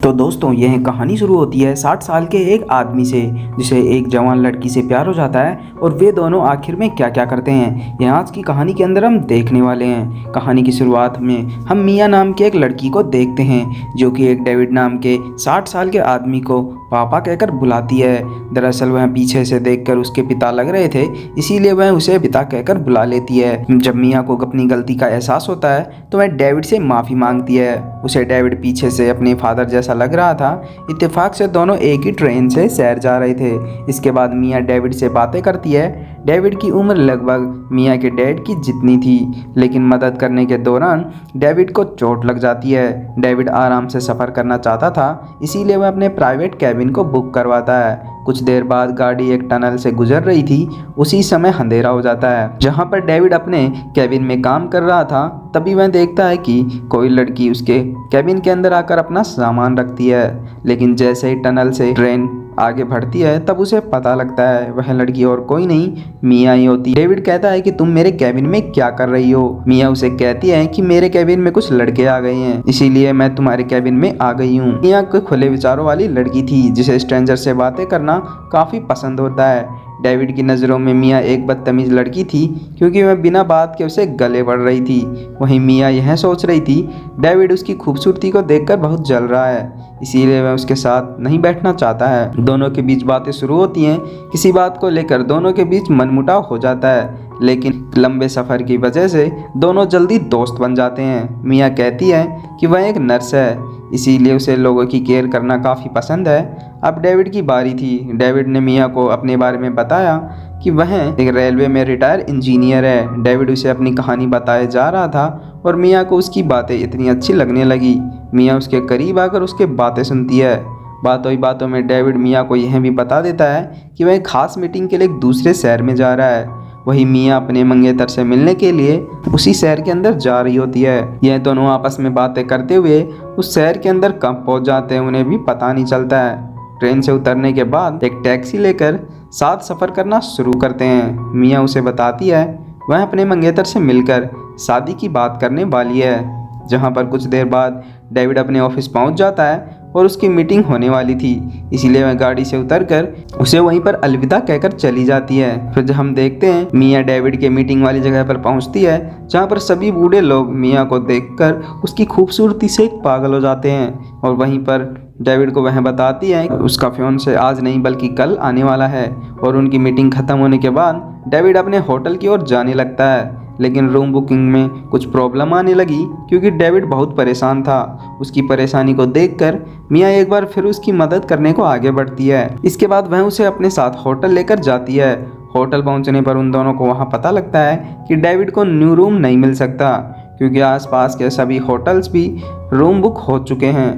तो दोस्तों यह कहानी शुरू होती है 60 साल के एक आदमी से जिसे एक जवान लड़की से प्यार हो जाता है और वे दोनों आखिर में क्या क्या करते हैं यह आज की कहानी के अंदर हम देखने वाले हैं। कहानी की शुरुआत में हम मिया नाम के एक लड़की को देखते हैं जो कि एक डेविड नाम के 60 साल के आदमी को पापा कहकर बुलाती है। दरअसल वह पीछे से देखकर उसके पिता लग रहे थे, इसीलिए वह उसे पिता कहकर बुला लेती है। जब मिया को अपनी गलती का एहसास होता है तो वह डेविड से माफ़ी मांगती है। उसे डेविड पीछे से अपने फादर जैसा लग रहा था। इत्तेफाक से दोनों एक ही ट्रेन से शहर जा रहे थे। इसके बाद मिया डेविड से बातें करती है। डेविड की उम्र लगभग मिया के डैड की जितनी थी, लेकिन मदद करने के दौरान डेविड को चोट लग जाती है। डेविड आराम से सफ़र करना चाहता था, इसीलिए वह अपने प्राइवेट कैबिन को बुक करवाता है। कुछ देर बाद गाड़ी एक टनल से गुजर रही थी। उसी समय अंधेरा हो जाता है। जहां पर डेविड अपने कैबिन में काम कर रहा था, तभी वह देखता है कि कोई लड़की उसके कैबिन के अंदर आकर अपना सामान रखती है। लेकिन जैसे ही टनल से ट्रेन आगे बढ़ती है तब उसे पता लगता है वह लड़की और कोई नहीं मिया ही होती। डेविड कहता है कि तुम मेरे कैबिन में क्या कर रही हो। मिया उसे कहती है कि मेरे कैबिन में कुछ लड़के आ गए हैं, इसीलिए मैं तुम्हारे कैबिन में आ गई हूँ। मिया कोई खुले विचारों वाली लड़की थी जिसे स्ट्रेंजर से बातें करना काफी पसंद होता है। डेविड की नज़रों में मिया एक बदतमीज लड़की थी क्योंकि वह बिना बात के उसे गले बढ़ रही थी। वहीं मिया यह सोच रही थी डेविड उसकी खूबसूरती को देखकर बहुत जल रहा है, इसीलिए वह उसके साथ नहीं बैठना चाहता है। दोनों के बीच बातें शुरू होती हैं। किसी बात को लेकर दोनों के बीच मनमुटाव हो जाता है, लेकिन लंबे सफ़र की वजह से दोनों जल्दी दोस्त बन जाते हैं। मिया कहती है कि वह एक नर्स है, इसीलिए उसे लोगों की केयर करना काफ़ी पसंद है। अब डेविड की बारी थी। डेविड ने मिया को अपने बारे में बताया कि वह एक रेलवे में रिटायर इंजीनियर है। डेविड उसे अपनी कहानी बताए जा रहा था और मिया को उसकी बातें इतनी अच्छी लगने लगी। मिया उसके करीब आकर उसके बातें सुनती है। बातों ही बातों में डेविड मिया को यह भी बता देता है कि वह एक खास मीटिंग के लिए एक दूसरे शहर में जा रहा है। वही मिया अपने मंगेतर से मिलने के लिए उसी शहर के अंदर जा रही होती है। यह दोनों आपस में बातें करते हुए उस शहर के अंदर कब पहुंच जाते हैं उन्हें भी पता नहीं चलता है। ट्रेन से उतरने के बाद एक टैक्सी लेकर साथ सफ़र करना शुरू करते हैं। मिया उसे बताती है वह अपने मंगेतर से मिलकर शादी की बात करने वाली है। जहां पर कुछ देर बाद डेविड अपने ऑफिस पहुंच जाता है और उसकी मीटिंग होने वाली थी, इसीलिए वह गाड़ी से उतरकर उसे वहीं पर अलविदा कहकर चली जाती है। फिर जब हम देखते हैं मिया डेविड के मीटिंग वाली जगह पर पहुंचती है, जहां पर सभी बूढ़े लोग मिया को देखकर उसकी खूबसूरती से पागल हो जाते हैं। और वहीं पर डेविड को वह बताती है उसका फियांसे आज नहीं बल्कि कल आने वाला है। और उनकी मीटिंग खत्म होने के बाद डेविड अपने होटल की ओर जाने लगता है, लेकिन रूम बुकिंग में कुछ प्रॉब्लम आने लगी क्योंकि डेविड बहुत परेशान था। उसकी परेशानी को देखकर मिया एक बार फिर उसकी मदद करने को आगे बढ़ती है। इसके बाद वह उसे अपने साथ होटल लेकर जाती है। होटल पहुंचने पर उन दोनों को वहां पता लगता है कि डेविड को न्यू रूम नहीं मिल सकता क्योंकि आसपास के सभी होटल्स भी रूम बुक हो चुके हैं।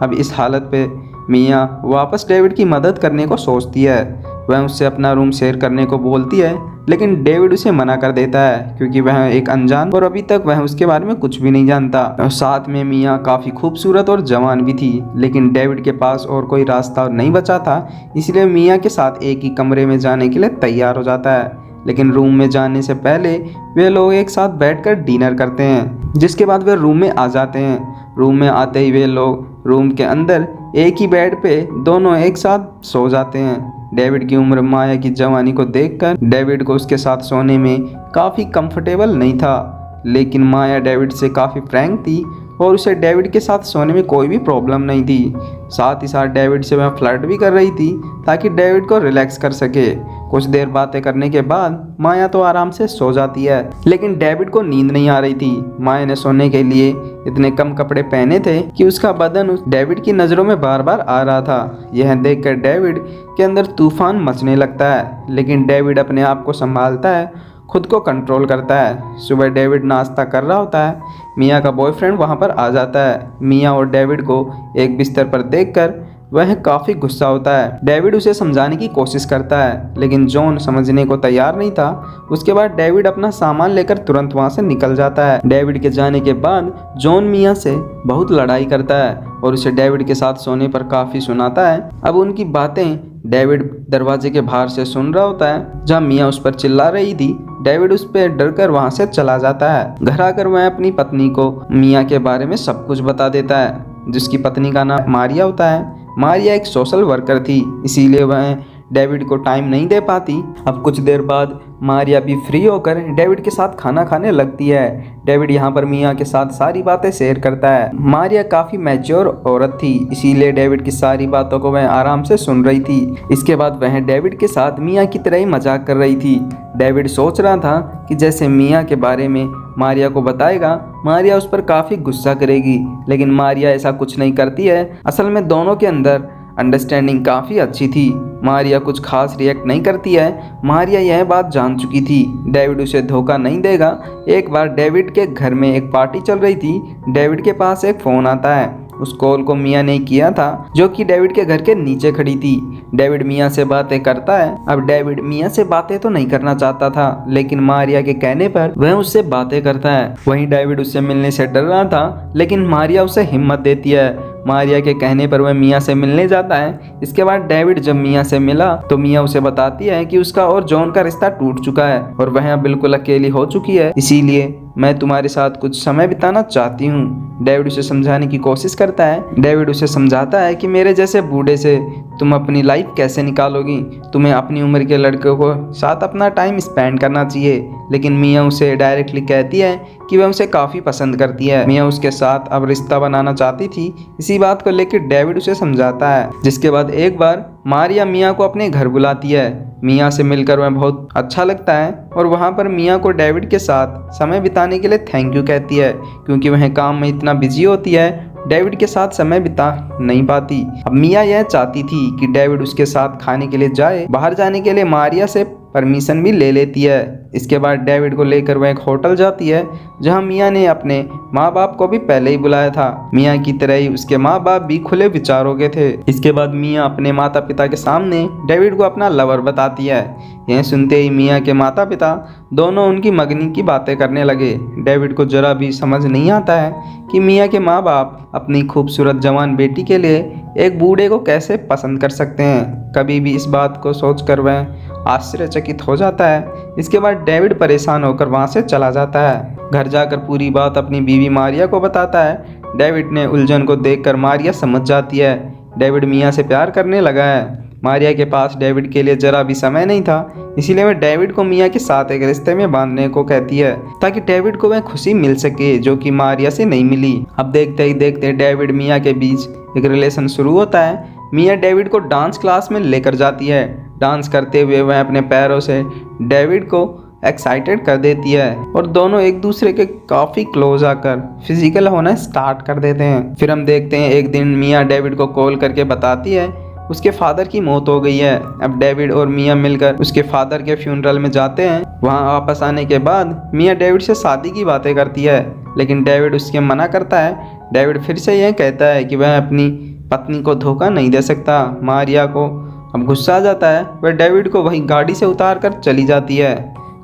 अब इस हालत पे मिया वापस डेविड की मदद करने को सोचती है। वह उससे अपना रूम शेयर करने को बोलती है, लेकिन डेविड उसे मना कर देता है क्योंकि वह एक अनजान और अभी तक वह उसके बारे में कुछ भी नहीं जानता। और साथ में मिया काफ़ी खूबसूरत और जवान भी थी, लेकिन डेविड के पास और कोई रास्ता नहीं बचा था, इसलिए मिया के साथ एक ही कमरे में जाने के लिए तैयार हो जाता है। लेकिन रूम में जाने से पहले वे लोग एक साथ बैठकर डिनर करते हैं, जिसके बाद वे रूम में आ जाते हैं। रूम में आते ही वे लोग रूम के अंदर एक ही बेड पे दोनों एक साथ सो जाते हैं। डेविड की उम्र माया की जवानी को देखकर डेविड को उसके साथ सोने में काफ़ी कंफर्टेबल नहीं था, लेकिन माया डेविड से काफ़ी फ्रैंक थी और उसे डेविड के साथ सोने में कोई भी प्रॉब्लम नहीं थी। साथ ही साथ डेविड से वह फ्लर्ट भी कर रही थी ताकि डेविड को रिलैक्स कर सके। कुछ देर बातें करने के बाद माया तो आराम से सो जाती है, लेकिन डेविड को नींद नहीं आ रही थी। माया ने सोने के लिए इतने कम कपड़े पहने थे कि उसका बदन उस डेविड की नज़रों में बार बार आ रहा था। यह देखकर डेविड के अंदर तूफान मचने लगता है, लेकिन डेविड अपने आप को संभालता है, खुद को कंट्रोल करता है। सुबह डेविड नाश्ता कर रहा होता है। मिया का बॉयफ्रेंड वहां पर आ जाता है। मिया और डेविड को एक बिस्तर पर देखकर वह काफ़ी गुस्सा होता है। डेविड उसे समझाने की कोशिश करता है, लेकिन जॉन समझने को तैयार नहीं था। उसके बाद डेविड अपना सामान लेकर तुरंत वहां से निकल जाता है। डेविड के जाने के बाद जॉन मिया से बहुत लड़ाई करता है और उसे डेविड के साथ सोने पर काफ़ी सुनाता है। अब उनकी बातें डेविड दरवाजे के बाहर से सुन रहा होता है। जहाँ मिया उस पर चिल्ला रही थी, डेविड उस पर डर कर वहाँ से चला जाता है। घर आकर वह अपनी पत्नी को मिया के बारे में सब कुछ बता देता है। जिसकी पत्नी का नाम मारिया होता है। मारिया एक सोशल वर्कर थी, इसीलिए वह डेविड को टाइम नहीं दे पाती। अब कुछ देर बाद मारिया भी फ्री होकर डेविड के साथ खाना खाने लगती है। डेविड यहाँ पर मिया के साथ सारी बातें शेयर करता है। मारिया काफ़ी मैच्योर औरत थी, इसीलिए डेविड की सारी बातों को वह आराम से सुन रही थी। इसके बाद वह डेविड के साथ मिया की तरह ही मजाक कर रही थी। डेविड सोच रहा था कि जैसे मिया के बारे में मारिया को बताएगा, मारिया उस पर काफ़ी गुस्सा करेगी, लेकिन मारिया ऐसा कुछ नहीं करती है। असल में दोनों के अंदर अंडरस्टैंडिंग काफ़ी अच्छी थी। मारिया कुछ खास रिएक्ट नहीं करती है। मारिया यह बात जान चुकी थी, डेविड उसे धोखा नहीं देगा। एक बार डेविड के घर में एक पार्टी चल रही थी। डेविड के पास एक फ़ोन आता है। उस कॉल को मिया ने किया था, जो कि डेविड के घर के नीचे खड़ी थी। डेविड मिया से बातें करता है। अब डेविड मिया से बातें तो नहीं करना चाहता था, लेकिन मारिया के कहने पर वह उससे बातें करता है। वहीं डेविड उससे मिलने से डर रहा था, लेकिन मारिया उसे हिम्मत देती है। मारिया के कहने पर वह मिया से मिलने जाता है। इसके बाद डेविड जब मिया से मिला तो मिया उसे बताती है कि उसका और जॉन का रिश्ता टूट चुका है और वह बिल्कुल अकेली हो चुकी है, इसीलिए मैं तुम्हारे साथ कुछ समय बिताना चाहती हूँ। डेविड उसे समझाने की कोशिश करता है। डेविड उसे समझाता है कि मेरे जैसे बूढ़े से तुम अपनी लाइफ कैसे निकालोगी, तुम्हें अपनी उम्र के लड़के को साथ अपना टाइम स्पेंड करना चाहिए। लेकिन मिया उसे डायरेक्टली कहती है कि वह उसे काफ़ी पसंद करती है। मिया उसके साथ अब रिश्ता बनाना चाहती थी। इसी बात को लेकर डेविड उसे समझाता है। जिसके बाद एक बार मारिया मिया को अपने घर बुलाती है। मिया से मिलकर वह बहुत अच्छा लगता है और वहाँ पर मिया को डेविड के साथ समय बिताने के लिए थैंक यू कहती है, क्योंकि वह काम में इतना बिजी होती है, डेविड के साथ समय बिता नहीं पाती। अब मिया यह चाहती थी कि डेविड उसके साथ खाने के लिए जाए। बाहर जाने के लिए मारिया से परमिशन भी ले लेती है। इसके बाद डेविड को लेकर वह एक होटल जाती है, जहां मिया ने अपने माँ बाप को भी पहले ही बुलाया था। मिया की तरह ही उसके माँ बाप भी खुले विचारों के थे। इसके बाद मिया अपने माता पिता के सामने डेविड को अपना लवर बताती है। यह सुनते ही मिया के माता पिता दोनों उनकी मगनी की बातें करने लगे। डेविड को जरा भी समझ नहीं आता है कि मिया के माँ बाप अपनी खूबसूरत जवान बेटी के लिए एक बूढ़े को कैसे पसंद कर सकते हैं। कभी भी इस बात को सोचकर वह आश्चर्यचकित हो जाता है। इसके बाद डेविड परेशान होकर वहां से चला जाता है। घर जाकर पूरी बात अपनी बीवी मारिया को बताता है। डेविड ने उलझन को देखकर मारिया समझ जाती है। डेविड मिया से प्यार करने लगा है। मारिया के पास डेविड के लिए जरा भी समय नहीं था, इसीलिए वह डेविड को मिया के साथ एक रिश्ते में बांधने को कहती है, ताकि डेविड को वह खुशी मिल सके जो कि मारिया से नहीं मिली। अब देखते ही देखते डेविड मिया के बीच एक रिलेशन शुरू होता है। मिया डेविड को डांस क्लास में लेकर जाती है। डांस करते हुए वह अपने पैरों से डेविड को एक्साइटेड कर देती है और दोनों एक दूसरे के काफ़ी क्लोज आकर फिजिकल होना स्टार्ट कर देते हैं। फिर हम देखते हैं एक दिन मिया डेविड को कॉल करके बताती है उसके फादर की मौत हो गई है। अब डेविड और मिया मिलकर उसके फादर के फ्यूनरल में जाते हैं। वहां वापस आने के बाद मिया डेविड से शादी की बातें करती है, लेकिन डेविड उसके मना करता है। डेविड फिर से यह कहता है कि वह अपनी पत्नी को धोखा नहीं दे सकता। मारिया को अब गुस्सा आ जाता है। वह डेविड को वहीं गाड़ी से उतार कर चली जाती है।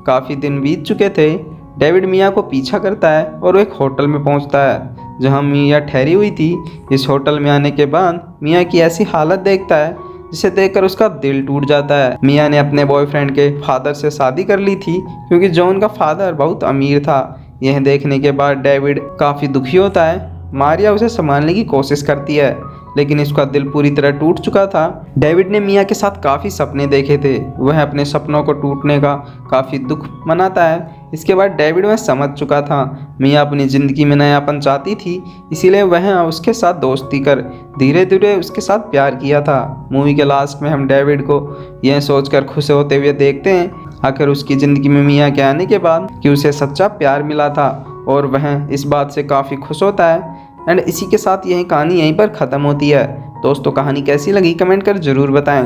काफ़ी दिन बीत चुके थे। डेविड मिया को पीछा करता है और वो एक होटल में पहुंचता है जहां मिया ठहरी हुई थी। इस होटल में आने के बाद मिया की ऐसी हालत देखता है जिसे देखकर उसका दिल टूट जाता है। मिया ने अपने बॉयफ्रेंड के फादर से शादी कर ली थी, क्योंकि जॉन का फादर बहुत अमीर था। यह देखने के बाद डेविड काफ़ी दुखी होता है। मारिया उसे संभालने की कोशिश करती है, लेकिन इसका दिल पूरी तरह टूट चुका था। डेविड ने मिया के साथ काफ़ी सपने देखे थे। वह अपने सपनों को टूटने का काफ़ी दुख मनाता है। इसके बाद डेविड वह समझ चुका था मिया अपनी ज़िंदगी में नयापन चाहती थी, इसीलिए वह उसके साथ दोस्ती कर धीरे धीरे उसके साथ प्यार किया था। मूवी के लास्ट में हम डेविड को यह सोचकर खुश होते हुए देखते हैं आखिर उसकी ज़िंदगी में मिया के आने के बाद कि उसे सच्चा प्यार मिला था, और वह इस बात से काफ़ी खुश होता है। एंड इसी के साथ यही कहानी यहीं पर ख़त्म होती है। दोस्तों, कहानी कैसी लगी कमेंट कर ज़रूर बताएं।